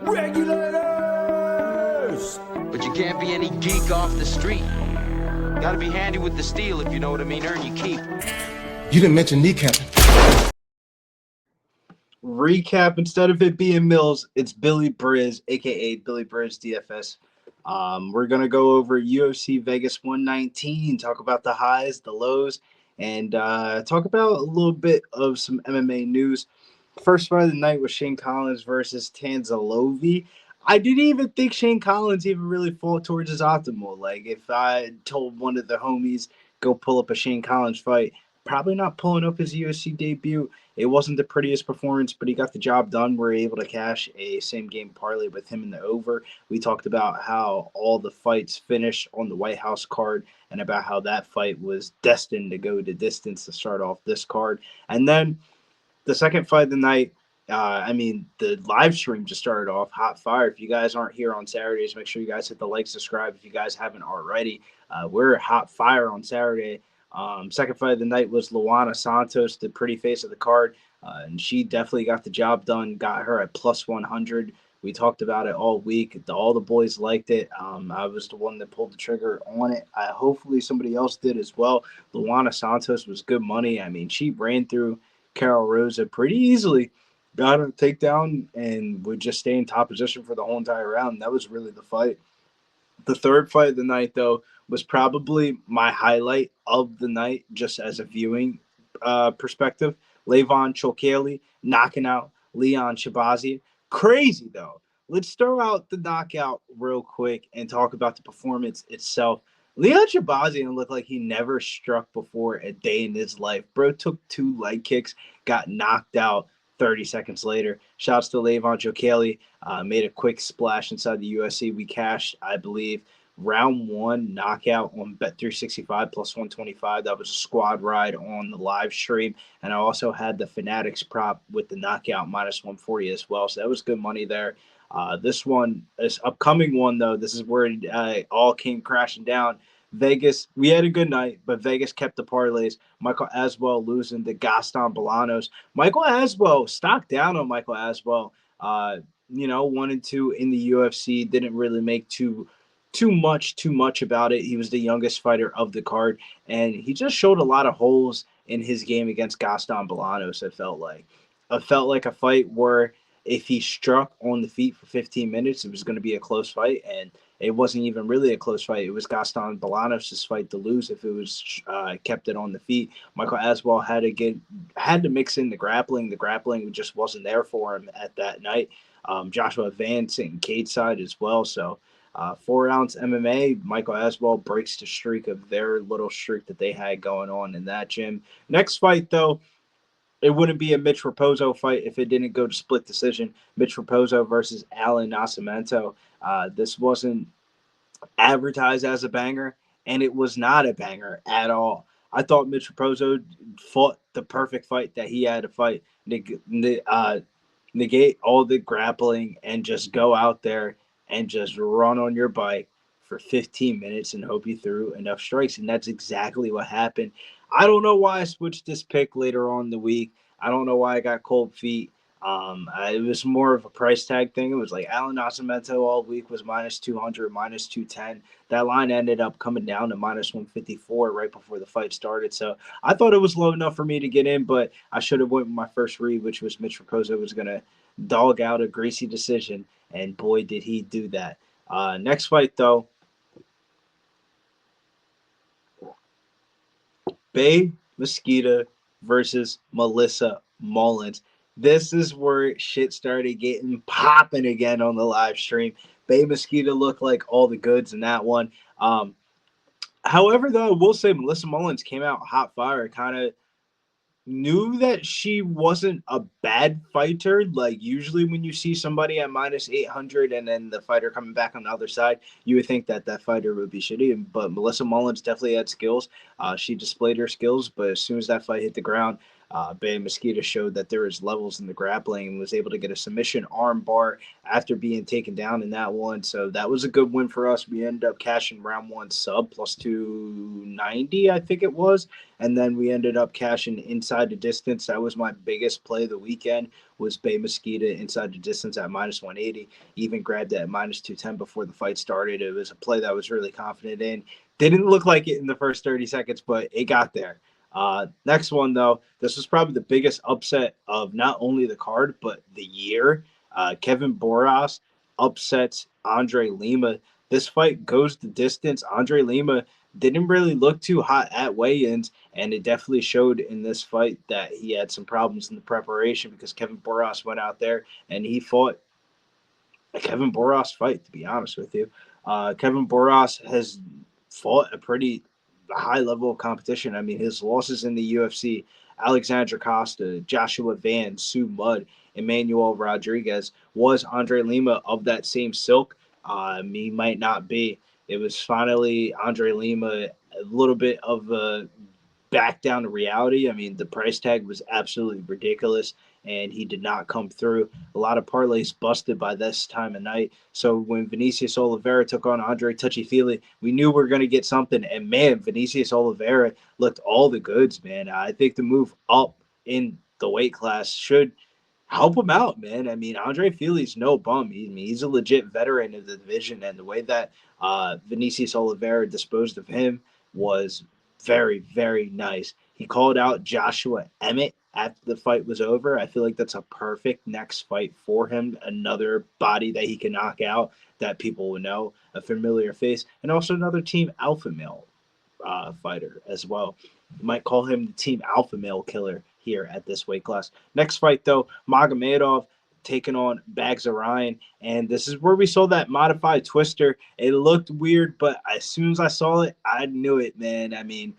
Regulators! But you can't be any geek off the street. Gotta be handy with the steel, if you know what I mean. Earn your keep. You didn't mention kneecapping. Recap, instead of it being Mills, it's Billy Briz, a.k.a. Billy Briz DFS. We're going to go over UFC Vegas 119, talk about the highs, the lows, and talk about a little bit of some MMA news. First fight of the night was Shane Collins versus Tanzalovi. I didn't even think Shane Collins even really fought towards his optimal. Like, if I told one of the homies, go pull up a Shane Collins fight, probably not pulling up his UFC debut. It wasn't the prettiest performance, but he got the job done. We're able to cash a same-game parlay with him in the over. We talked about how all the fights finished on the White House card and about how that fight was destined to go the distance to start off this card. And then the second fight of the night, the live stream just started off hot fire. If you guys aren't here on Saturdays, make sure you guys hit the like, subscribe if you guys haven't already. We're hot fire on Saturday. Second fight of the night was Luana Santos, the pretty face of the card, and she definitely got the job done, got her at plus 100. We talked about it all week. All the boys liked it. I was the one that pulled the trigger on it. Hopefully somebody else did as well. Luana Santos was good money. I mean, she ran through Carol Rosa pretty easily, got her takedown, and would just stay in top position for the whole entire round. That was really the fight. The third fight of the night, though, was probably my highlight of the night, just as a viewing perspective. Levon Chokeli knocking out Leon Shabazian. Crazy, though. Let's throw out the knockout real quick and talk about the performance itself. Leon Shabazian looked like he never struck before a day in his life. Bro took 2 leg kicks, got knocked out 30 seconds later. Shouts to Levon Chokeli. Made a quick splash inside the UFC. We cashed, I believe, round 1 knockout on Bet365 plus 125. That was a squad ride on the live stream. And I also had the Fanatics prop with the knockout minus 140 as well. So that was good money there. This upcoming one, though, this is where it all came crashing down. Vegas, we had a good night, but Vegas kept the parlays. Michael Aswell losing to Gaston Bolanos. Michael Aswell, stock down on Michael Aswell. 1 and 2 in the UFC, didn't really make too much about it. He was the youngest fighter of the card, and he just showed a lot of holes in his game against Gaston Bolanos. It felt like a fight where if he struck on the feet for 15 minutes, it was going to be a close fight, and it wasn't even really a close fight. It was Gaston Bolanos' fight to lose if it was kept it on the feet. Michael Aswell had to mix in the grappling. The grappling just wasn't there for him at that night. Joshua Vance and cage side as well. So 4-ounce MMA, Michael Aswell breaks the streak of their little streak that they had going on in that gym. Next fight, though, it wouldn't be a Mitch Raposo fight if it didn't go to split decision. Mitch Raposo versus Alan Nascimento. This wasn't advertised as a banger, and it was not a banger at all. I thought Mitch Raposo fought the perfect fight that he had to fight. Negate all the grappling and just go out there and just run on your bike for 15 minutes and hope you threw enough strikes. And that's exactly what happened. I don't know why I switched this pick later on in the week. I don't know why I got cold feet. It was more of a price tag thing. It was like Alan Nascimento all week was minus 200, minus 210. That line ended up coming down to minus 154 right before the fight started. So I thought it was low enough for me to get in, but I should have went with my first read, which was Mitch Raposo was going to dog out a greasy decision, and boy, did he do that. Next fight, though, Bae Mosqueda versus Melissa Mullins. This is where shit started getting popping again on the live stream. Bae Mosqueda looked like all the goods in that one. However, though, I will say Melissa Mullins came out hot fire, kind of knew that she wasn't a bad fighter. Like, usually when you see somebody at minus 800 and then the fighter coming back on the other side, you would think that fighter would be shitty. But Melissa Mullins definitely had skills. She displayed her skills, but as soon as that fight hit the ground, Bay Mosquito showed that there is levels in the grappling and was able to get a submission arm bar after being taken down in that one. So that was a good win for us. We ended up cashing round one sub plus 290, I think it was. And then we ended up cashing inside the distance. That was my biggest play of the weekend, was Bay Mosquito inside the distance at minus 180. Even grabbed it at minus 210 before the fight started. It was a play that I was really confident in. Didn't look like it in the first 30 seconds, but it got there. Next one, though, this was probably the biggest upset of not only the card, but the year. Kevin Boras upsets Andre Lima. This fight goes the distance. Andre Lima didn't really look too hot at weigh-ins, and it definitely showed in this fight that he had some problems in the preparation because Kevin Boras went out there and he fought a Kevin Boras fight, to be honest with you. Kevin Boras has fought a pretty high level of competition. I mean, his losses in the UFC, Alexandra Costa, Joshua Van, Sue Mudd, Emmanuel Rodriguez, was Andre Lima of that same silk? He might not be. It was finally Andre Lima, a little bit of a back down to reality. I mean, the price tag was absolutely ridiculous, and he did not come through. A lot of parlays busted by this time of night. So when Vinicius Oliveira took on Andre Touchy-Feely, we knew we were going to get something. And, man, Vinicius Oliveira looked all the goods, man. I think the move up in the weight class should help him out, man. I mean, Andre Feely's no bum. He's a legit veteran of the division, and the way that Vinicius Oliveira disposed of him was very, very nice. He called out Joshua Emmett after the fight was over. I feel like that's a perfect next fight for him. Another body that he can knock out that people will know, a familiar face, and also another team alpha male fighter as well. You might call him the team alpha male killer here at this weight class. Next fight, though, Magomedov taking on Bags of Ryan, and this is where we saw that modified twister. It looked weird, but as soon as I saw it, I knew it, man. I mean,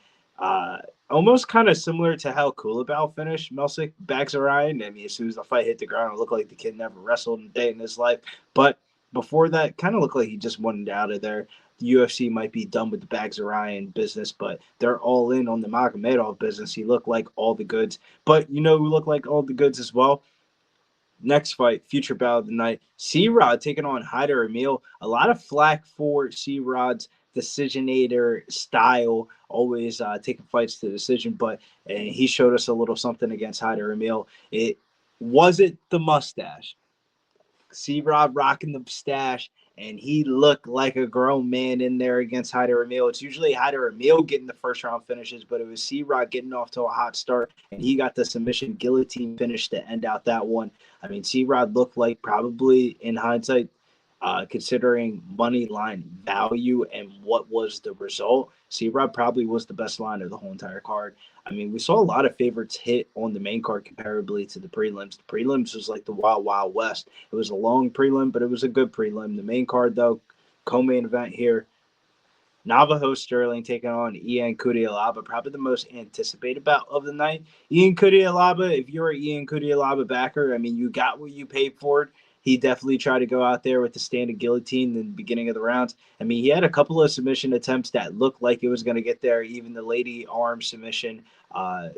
almost kind of similar to how Kulabau finished Melsick Bags of Ryan. I mean, as soon as the fight hit the ground, it looked like the kid never wrestled a day in his life. But before that, kind of looked like he just wanted out of there. The UFC might be done with the Bags of Ryan business, but they're all in on the Magomedov business. He looked like all the goods. But you know who looked like all the goods as well? Next fight, future battle of the night, C-Rod taking on Hyder Emil. A lot of flack for C-Rod's decisionator style, always taking fights to decision, but he showed us a little something against Hyder Emil. It wasn't the mustache. C-Rod rocking the stash, and he looked like a grown man in there against Hyder Emil. It's usually Hyder Emil getting the first round finishes, but it was C-Rod getting off to a hot start, and he got the submission guillotine finish to end out that one. I mean, C-Rod looked like, probably in hindsight, considering money line value and what was the result, C-Rod probably was the best line of the whole entire card. I mean, we saw a lot of favorites hit on the main card comparably to the prelims. The prelims was like the Wild Wild West. It was a long prelim, but it was a good prelim. The main card, though, co-main event here, Navajo Sterling taking on Ian Kudialaba, probably the most anticipated bout of the night. Ian Kudialaba, if you're an Ian Kudialaba backer, I mean, you got what you paid for it. He definitely tried to go out there with the standing guillotine in the beginning of the rounds. I mean, he had a couple of submission attempts that looked like it was going to get there. Even the lady arm submission,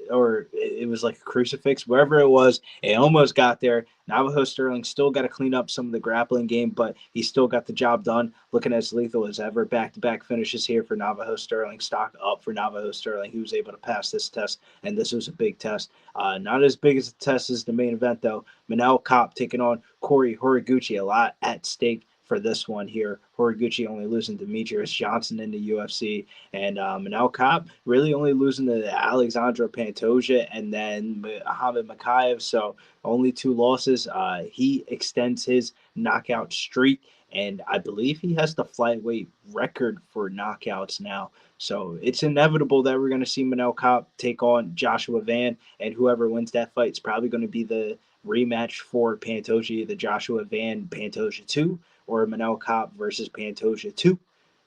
or it was like a crucifix, wherever it was, it almost got there. Navajo Sterling still got to clean up some of the grappling game, but he still got the job done. Looking as lethal as ever. Back-to-back finishes here for Navajo Sterling. Stock up for Navajo Sterling. He was able to pass this test, and this was a big test. Not as big as the test as the main event, though. Manel Kape taking on Kyoji Horiguchi. A lot at stake for this one here. Horiguchi only losing Demetrius Johnson in the UFC, and Manel Kape really only losing to Alexandra Pantoja and then Muhammad Makayev. So only 2 losses. He extends his knockout streak, and I believe he has the flyweight record for knockouts now. So it's inevitable that we're going to see Manel Kape take on Joshua Van, and whoever wins that fight is probably going to be the rematch for Pantoja, the Joshua Van Pantoja 2, or Manel Kape versus Pantoja 2.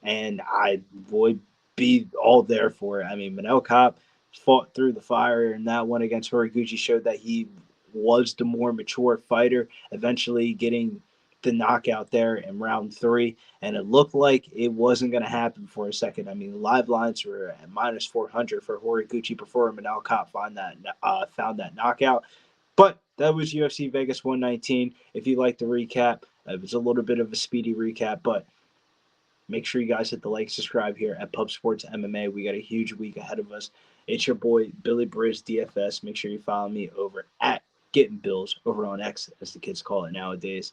And I would be all there for it. I mean, Manel Kape fought through the fire, and that one against Horiguchi showed that he was the more mature fighter, eventually getting the knockout there in round 3, and it looked like it wasn't going to happen for a second. I mean, live lines were at minus 400 for Horiguchi before Manel Kape found that knockout. But that was UFC Vegas 119. If you like the recap, it was a little bit of a speedy recap, but make sure you guys hit the like, subscribe here at Pub Sports MMA. We got a huge week ahead of us. It's your boy, Billy Briz, DFS. Make sure you follow me over at Getting Bills over on X, as the kids call it nowadays.